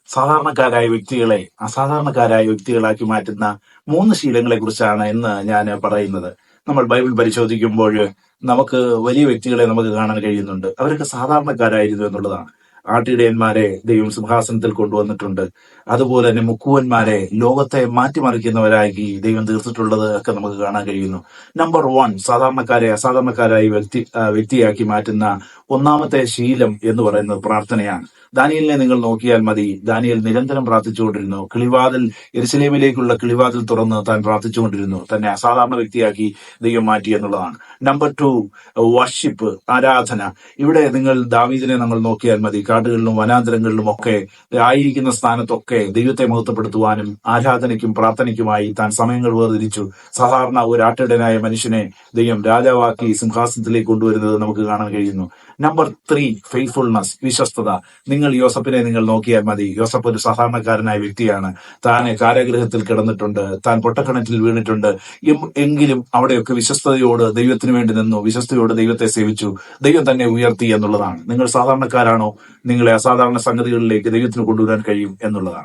സാധാരണക്കാരായ വ്യക്തികളെ അസാധാരണക്കാരായ വ്യക്തികളാക്കി മാറ്റുന്ന 3 ശീലങ്ങളെ കുറിച്ചാണ് ഇന്ന് ഞാൻ പറയുന്നത്. നമ്മൾ ബൈബിൾ പരിശോധിക്കുമ്പോൾ നമുക്ക് വലിയ വ്യക്തികളെ നമുക്ക് കാണാൻ കഴിയുന്നുണ്ട്. അവരൊക്കെ സാധാരണക്കാരായിരുന്നു എന്നുള്ളതാണ്. ആട്ടിടയന്മാരെ ദൈവം സിംഹാസനത്തിൽ കൊണ്ടുവന്നിട്ടുണ്ട്. അതുപോലെ തന്നെ മുക്കുവന്മാരെ ലോകത്തെ മാറ്റിമറിക്കുന്നവരാക്കി ദൈവം തീർത്തിട്ടുള്ളത് ഒക്കെ നമുക്ക് കാണാൻ കഴിയുന്നു. നമ്പർ 1, സാധാരണക്കാരെ അസാധാരണക്കാരായി വ്യക്തിയാക്കി മാറ്റുന്ന ഒന്നാമത്തെ ശീലം എന്ന് പറയുന്നത് പ്രാർത്ഥനയാണ്. ദാനിയേലിനെ നിങ്ങൾ നോക്കിയാൽ മതി. ദാനിയേൽ നിരന്തരം പ്രാർത്ഥിച്ചുകൊണ്ടിരുന്നു. യെരുശലേമിലേക്കുള്ള കിളിവാതിൽ തുറന്ന് താൻ പ്രാർത്ഥിച്ചുകൊണ്ടിരുന്നു. തന്നെ അസാധാരണ വ്യക്തിയാക്കി ദൈവം മാറ്റി എന്നുള്ളതാണ്. നമ്പർ 2, വർഷിപ്പ്, ആരാധന. ഇവിടെ നിങ്ങൾ ദാവീദിനെ നമ്മൾ നോക്കിയാൽ മതി. കാടുകളിലും വനാന്തരങ്ങളിലും ഒക്കെ ആയിരിക്കുന്ന സ്ഥാനത്തൊക്കെ ദൈവത്തെ മഹത്വപ്പെടുത്തുവാനും ആരാധനയ്ക്കും പ്രാർത്ഥനയ്ക്കുമായി താൻ സമയങ്ങൾ വേർതിരിച്ചു. സാധാരണ ഒരു ആട്ടിടയനായ മനുഷ്യനെ ദൈവം രാജാവാക്കി സിംഹാസനത്തിലേക്ക് കൊണ്ടുവരുന്നത് നമുക്ക് കാണാൻ കഴിയുന്നു. നമ്പർ 3, ഫെയ്ത്ത്ഫുൾനെസ്, വിശ്വസ്തത. നിങ്ങൾ യോസഫിനെ നിങ്ങൾ നോക്കിയാൽ മതി. യോസഫ് ഒരു സാധാരണക്കാരനായ വ്യക്തിയാണ്. താൻ കാരാഗൃഹത്തിൽ കിടന്നിട്ടുണ്ട്, താൻ പൊട്ടക്കിണറ്റിൽ വീണിട്ടുണ്ട്. എങ്കിലും അവിടെയൊക്കെ വിശ്വസ്തയോട് ദൈവത്തിന് വേണ്ടി നിന്നു, വിശ്വസ്തയോട് ദൈവത്തെ സേവിച്ചു. ദൈവം തന്നെ ഉയർത്തി എന്നുള്ളതാണ്. നിങ്ങൾ സാധാരണക്കാരാണോ? നിങ്ങളെ അസാധാരണ സംഗതികളിലേക്ക് ദൈവത്തിന് കൊണ്ടുവരാൻ കഴിയും എന്നുള്ളതാണ്.